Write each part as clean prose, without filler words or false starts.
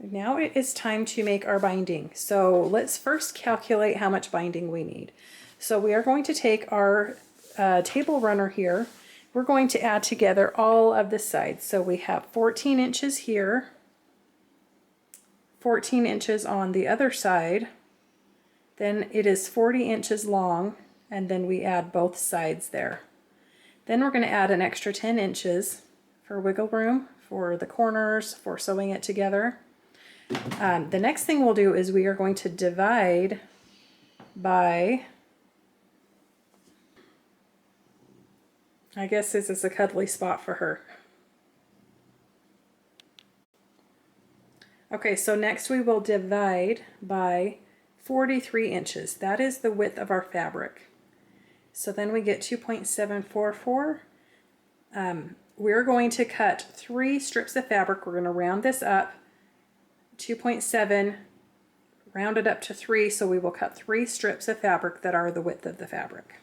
Now it is time to make our binding. So let's first calculate how much binding we need. So we are going to take our table runner here. We're going to add together all of the sides. So we have 14 inches here, 14 inches on the other side, then it is 40 inches long, and then we add both sides there. Then we're going to add an extra 10 inches for wiggle room, for the corners, for sewing it together. The next thing we'll do is we are going to divide by, I guess this is a cuddly spot for her. Okay, so next we will divide by 43 inches. That is the width of our fabric. So then we get 2.744. We're going to cut 3 strips of fabric. We're going to round this up. 2.7, round it up to 3, so we will cut 3 strips of fabric that are the width of the fabric.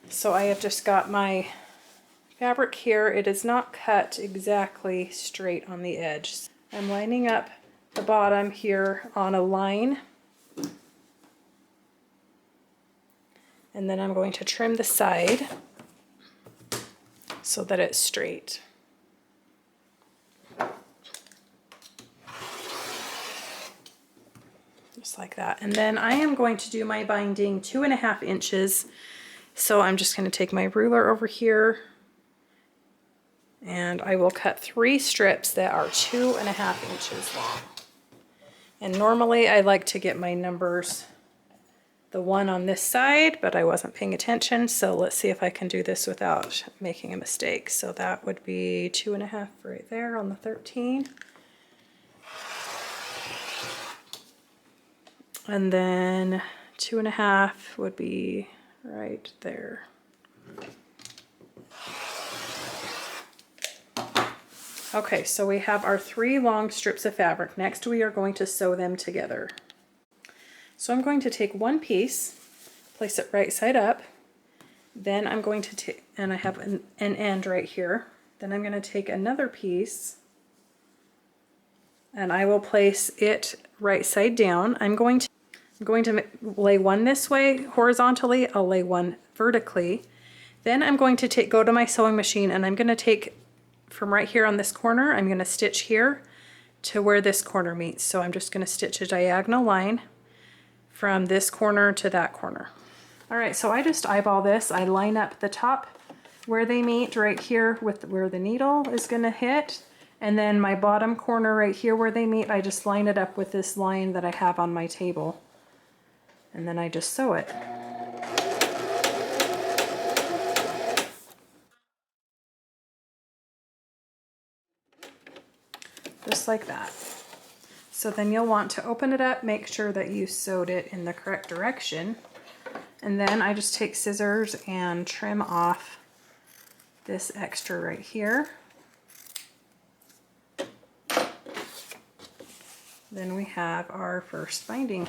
So I have just got my fabric here. It is not cut exactly straight on the edge. I'm lining up the bottom here on a line, and then I'm going to trim the side so that it's straight. Just like that. And then I am going to do my binding 2.5 inches. So I'm just going to take my ruler over here, and I will cut 3 strips that are 2.5 inches long. And normally I like to get my numbers the one on this side, but I wasn't paying attention, so let's see if I can do this without making a mistake. So that would be 2.5 right there on the 13. And then 2.5 would be right there. Okay, so we have our 3 long strips of fabric. Next we are going to sew them together. So I'm going to take one piece, place it right side up, then I'm going to take, and I have an end right here, then I'm going to take another piece and I will place it right side down. I'm going to lay one this way horizontally, I'll lay one vertically, then I'm going to go to my sewing machine and I'm going to take from right here on this corner, I'm going to stitch here to where this corner meets. So I'm just going to stitch a diagonal line from this corner to that corner. All right, so I just eyeball this. I line up the top where they meet right here with where the needle is going to hit, and then my bottom corner right here where they meet, I just line it up with this line that I have on my table, and then I just sew it. Just like that. So then you'll want to open it up, make sure that you sewed it in the correct direction, and then I just take scissors and trim off this extra right here. Then we have our first binding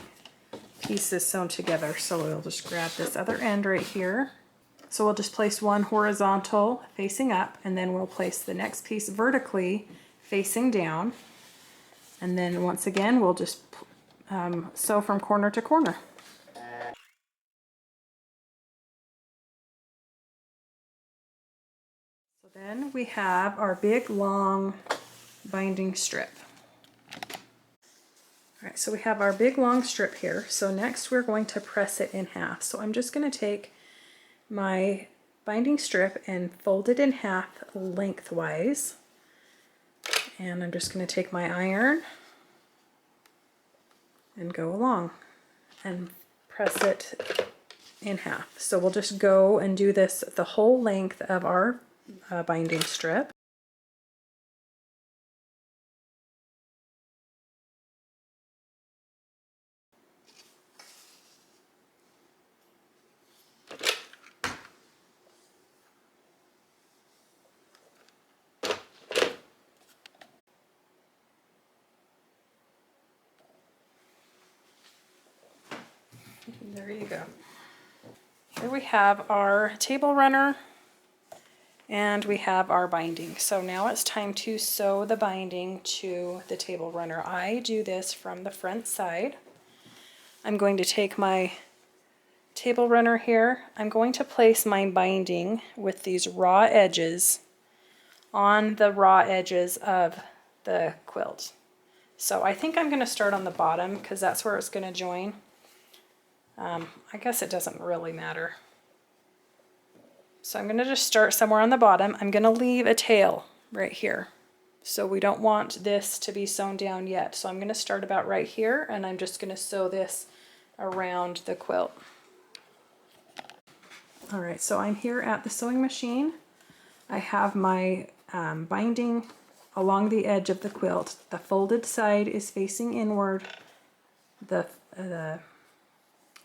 pieces sewn together. So we'll just grab this other end right here. So we'll just place one horizontal facing up, and then we'll place the next piece vertically facing down. And then once again, we'll just sew from corner to corner. So then we have our big long binding strip. All right, so we have our big long strip here. So next we're going to press it in half. So I'm just going to take my binding strip and fold it in half lengthwise. And I'm just going to take my iron and go along and press it in half. So we'll just go and do this the whole length of our binding strip. There you go. Here we have our table runner, And we have our binding. So now it's time to sew the binding to the table runner. I do this from the front side. I'm going to take my table runner here. I'm going to place my binding with these raw edges on the raw edges of the quilt. So I think I'm going to start on the bottom because that's where it's going to join. I guess it doesn't really matter. So I'm going to just start somewhere on the bottom. I'm going to leave a tail right here. So we don't want this to be sewn down yet. So I'm going to start about right here, and I'm just going to sew this around the quilt. All right, so I'm here at the sewing machine. I have my binding along the edge of the quilt. The folded side is facing inward. The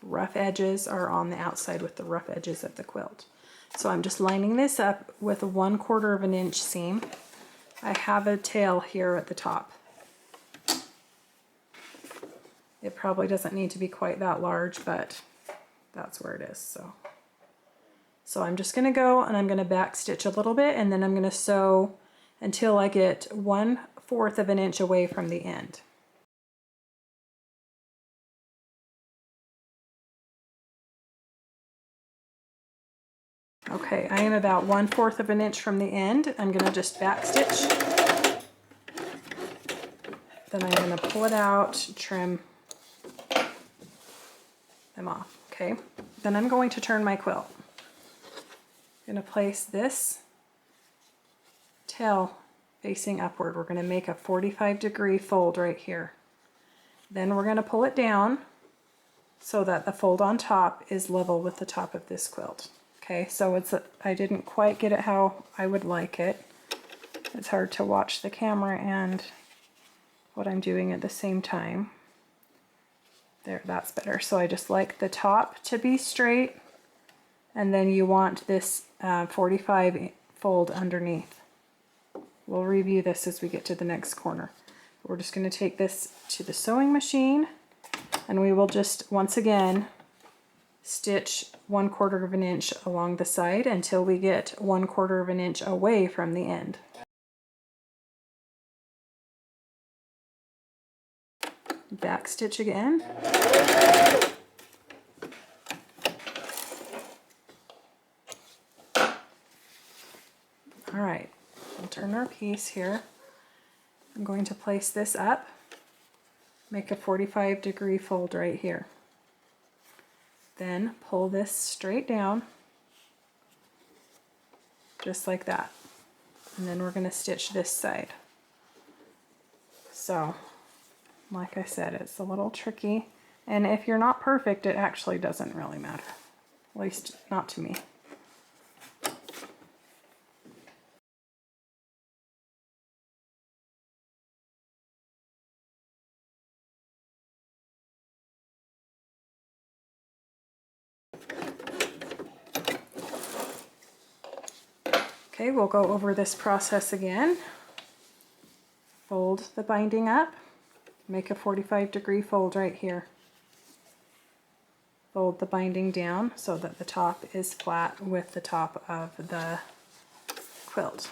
rough edges are on the outside with the rough edges of the quilt. So I'm just lining this up with a 1/4 of an inch seam. I have a tail here at the top. It probably doesn't need to be quite that large, but that's where it is. So I'm just going to go and I'm going to back stitch a little bit, and then I'm going to sew until I get 1/4 of an inch away from the end. Okay, I am about 1/4 of an inch from the end. I'm going to just back stitch. Then I'm going to pull it out, trim them off. Okay, then I'm going to turn my quilt. I'm going to place this tail facing upward. We're going to make a 45-degree fold right here. Then we're going to pull it down so that the fold on top is level with the top of this quilt. Okay, so I didn't quite get it how I would like it. It's hard to watch the camera and what I'm doing at the same time. There, that's better. So I just like the top to be straight, and then you want this 45 fold underneath. We'll review this as we get to the next corner. We're just going to take this to the sewing machine, and we will just once again stitch 1/4 of an inch along the side until we get 1/4 of an inch away from the end. Back stitch again. All right, we'll turn our piece here. I'm going to place this up, make a 45-degree fold right here. Then pull this straight down, just like that. And then we're going to stitch this side. So, like I said, it's a little tricky. And if you're not perfect, it actually doesn't really matter. At least not to me. Okay, we'll go over this process again. Fold the binding up, make a 45-degree fold right here. Fold the binding down so that the top is flat with the top of the quilt.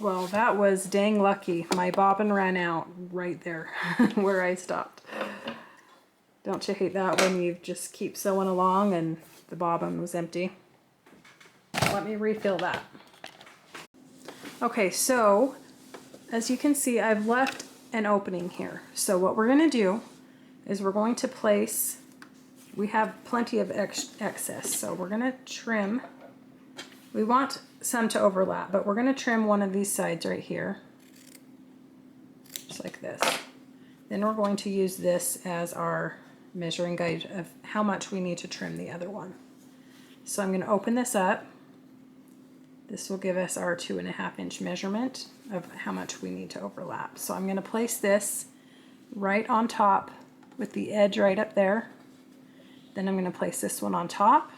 Well, that was dang lucky. My bobbin ran out right there where I stopped. Don't you hate that when you just keep sewing along and the bobbin was empty? Let me refill that. Okay, so as you can see, I've left an opening here. So what we're going to do is we're going to place, we have plenty of excess, so we're going to trim. We want some to overlap, but we're going to trim one of these sides right here, just like this. Then we're going to use this as our measuring guide of how much we need to trim the other one. So I'm going to open this up. This will give us our 2.5 inch measurement of how much we need to overlap. So I'm going to place this right on top with the edge right up there. Then I'm going to place this one on top,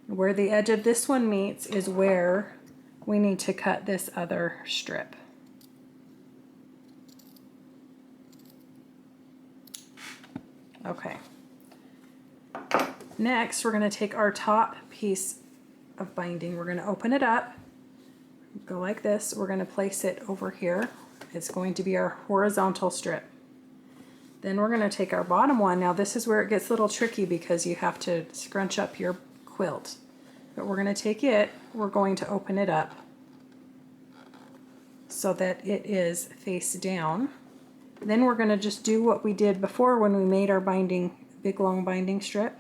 Where the edge of this one meets is where we need to cut this other strip. Okay. Next, we're going to take our top piece of binding. We're going to open it up, go like this. We're going to place it over here. It's going to be our horizontal strip. Then we're going to take our bottom one. Now this is where it gets a little tricky because you have to scrunch up your quilt. But we're going to take it, we're going to open it up so that it is face down. Then we're going to just do what we did before when we made our binding, big long binding strip.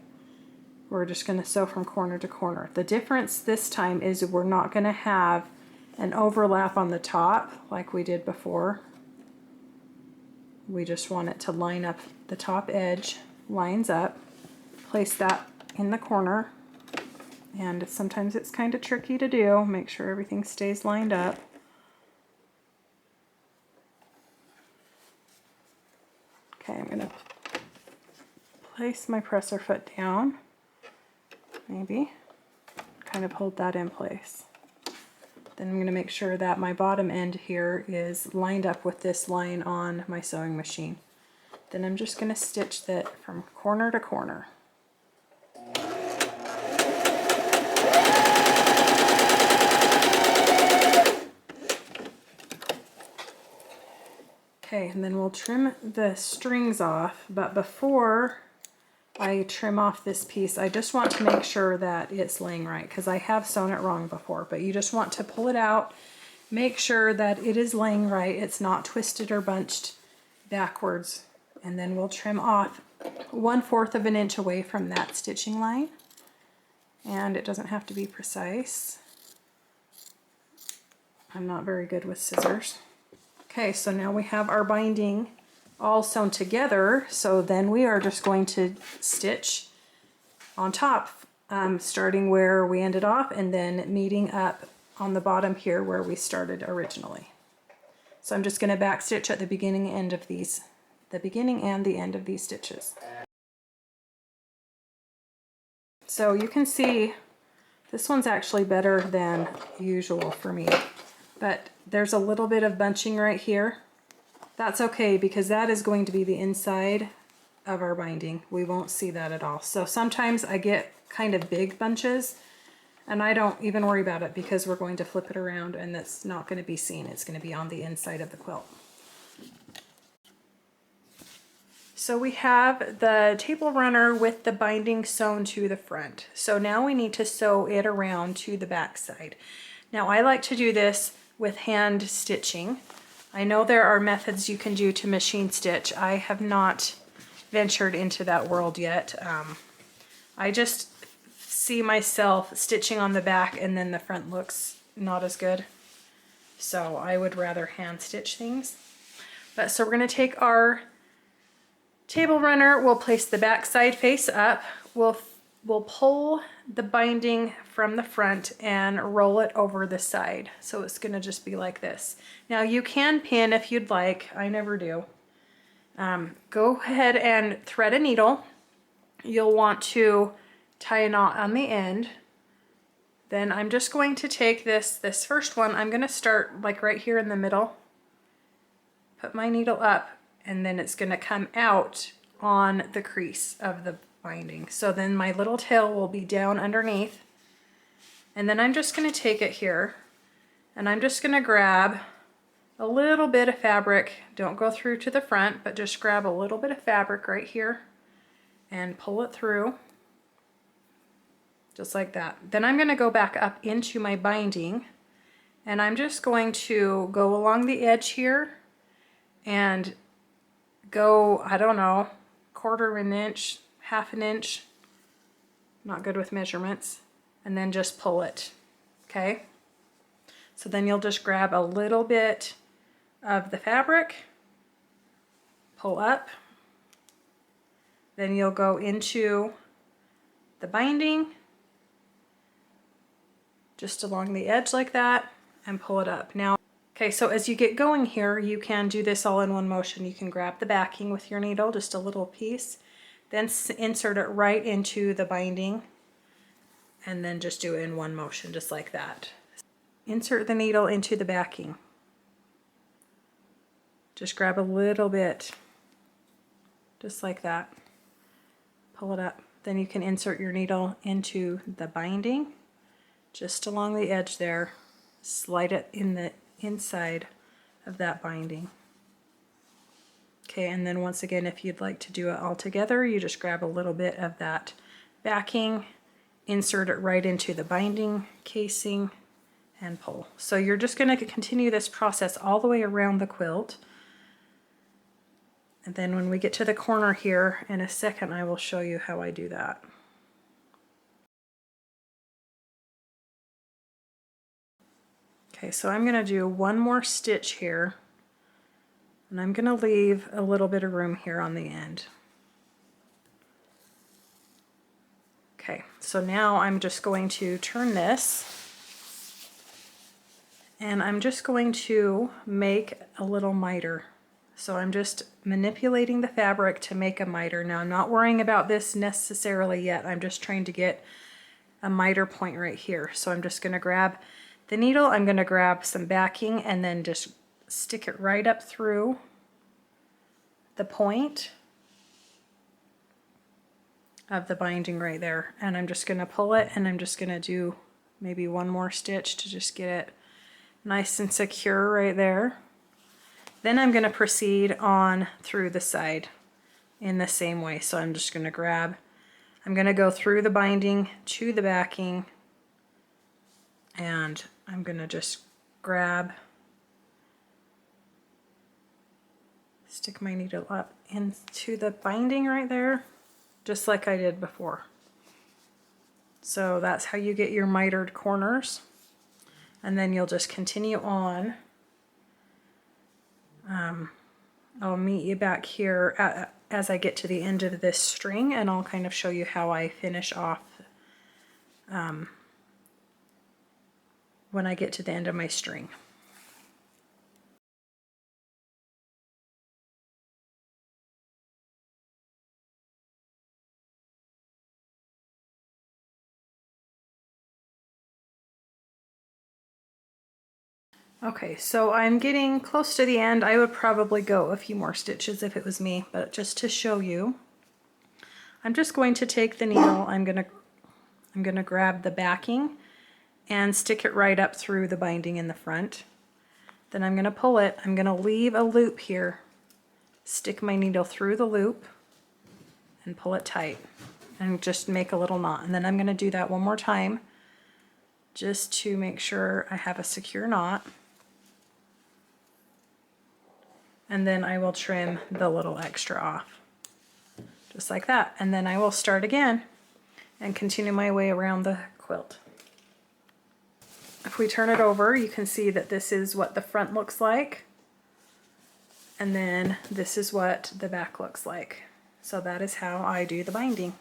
We're just going to sew from corner to corner. The difference this time is we're not going to have an overlap on the top like we did before. We just want it to line up, the top edge lines up. Place that in the corner. And sometimes it's kind of tricky to do. Make sure everything stays lined up. Okay, I'm going to place my presser foot down. Maybe. Kind of hold that in place. Then I'm going to make sure that my bottom end here is lined up with this line on my sewing machine. Then I'm just going to stitch that from corner to corner. Okay, and then we'll trim the strings off, but before I trim off this piece, I just want to make sure that it's laying right because I have sewn it wrong before, but you just want to pull it out, make sure that it is laying right, it's not twisted or bunched backwards, and then we'll trim off 1/4 of an inch away from that stitching line, and it doesn't have to be precise. I'm not very good with scissors. Okay, so now we have our binding all sewn together, so then we are just going to stitch on top, starting where we ended off and then meeting up on the bottom here where we started originally. So I'm just going to back stitch at the beginning and end of these, the beginning and the end of these stitches. So you can see this one's actually better than usual for me, but there's a little bit of bunching right here. That's okay because that is going to be the inside of our binding. We won't see that at all. So sometimes I get kind of big bunches and I don't even worry about it because we're going to flip it around and that's not going to be seen. It's going to be on the inside of the quilt. So we have the table runner with the binding sewn to the front. So now we need to sew it around to the back side. Now I like to do this with hand stitching. I know there are methods you can do to machine stitch. I have not ventured into that world yet. I just see myself stitching on the back and then the front looks not as good. So I would rather hand stitch things. But so we're going to take our table runner, we'll place the back side face up. We'll pull the binding from the front and roll it over the side. So it's going to just be like this. Now you can pin if you'd like. I never do. Go ahead and thread a needle. You'll want to tie a knot on the end. Then I'm just going to take this first one. I'm going to start like right here in the middle. Put my needle up and then it's going to come out on the crease of the binding. So then my little tail will be down underneath. And then I'm just going to take it here and I'm just going to grab a little bit of fabric. Don't go through to the front, but just grab a little bit of fabric right here and pull it through. Just like that. Then I'm going to go back up into my binding and I'm just going to go along the edge here and go, I don't know, 1/4 of an inch, 1/2 an inch, not good with measurements, and then just pull it, okay? So then you'll just grab a little bit of the fabric, pull up, then you'll go into the binding, just along the edge like that, and pull it up. Now, okay, so as you get going here, you can do this all in one motion. You can grab the backing with your needle, just a little piece, then insert it right into the binding and then just do it in one motion, just like that. Insert the needle into the backing. Just grab a little bit, just like that. Pull it up. Then you can insert your needle into the binding, just along the edge there. Slide it in the inside of that binding. Okay, and then once again, if you'd like to do it all together, you just grab a little bit of that backing, insert it right into the binding casing, and pull. So you're just going to continue this process all the way around the quilt. And then when we get to the corner here in a second, I will show you how I do that. Okay, so I'm going to do one more stitch here, and I'm going to leave a little bit of room here on the end. Okay, so now I'm just going to turn this, and I'm just going to make a little miter. So I'm just manipulating the fabric to make a miter. Now I'm not worrying about this necessarily yet. I'm just trying to get a miter point right here. So I'm just going to grab the needle, I'm going to grab some backing, and then just stick it right up through the point of the binding right there. And I'm just going to pull it, and I'm just going to do maybe one more stitch to just get it nice and secure right there. Then I'm going to proceed on through the side in the same way. So I'm just going to grab, I'm going to go through the binding to the backing, and I'm going to just grab, stick my needle up into the binding right there, just like I did before. So that's how you get your mitered corners. And then you'll just continue on. I'll meet you back here as I get to the end of this string, and I'll kind of show you how I finish off when I get to the end of my string. Okay, so I'm getting close to the end. I would probably go a few more stitches if it was me, but just to show you, I'm just going to take the needle, I'm gonna grab the backing and stick it right up through the binding in the front. Then I'm gonna pull it, I'm gonna leave a loop here, stick my needle through the loop and pull it tight and just make a little knot. And then I'm gonna do that one more time just to make sure I have a secure knot. And then I will trim the little extra off, just like that. And then I will start again and continue my way around the quilt. If we turn it over, you can see that this is what the front looks like. And then this is what the back looks like. So that is how I do the binding.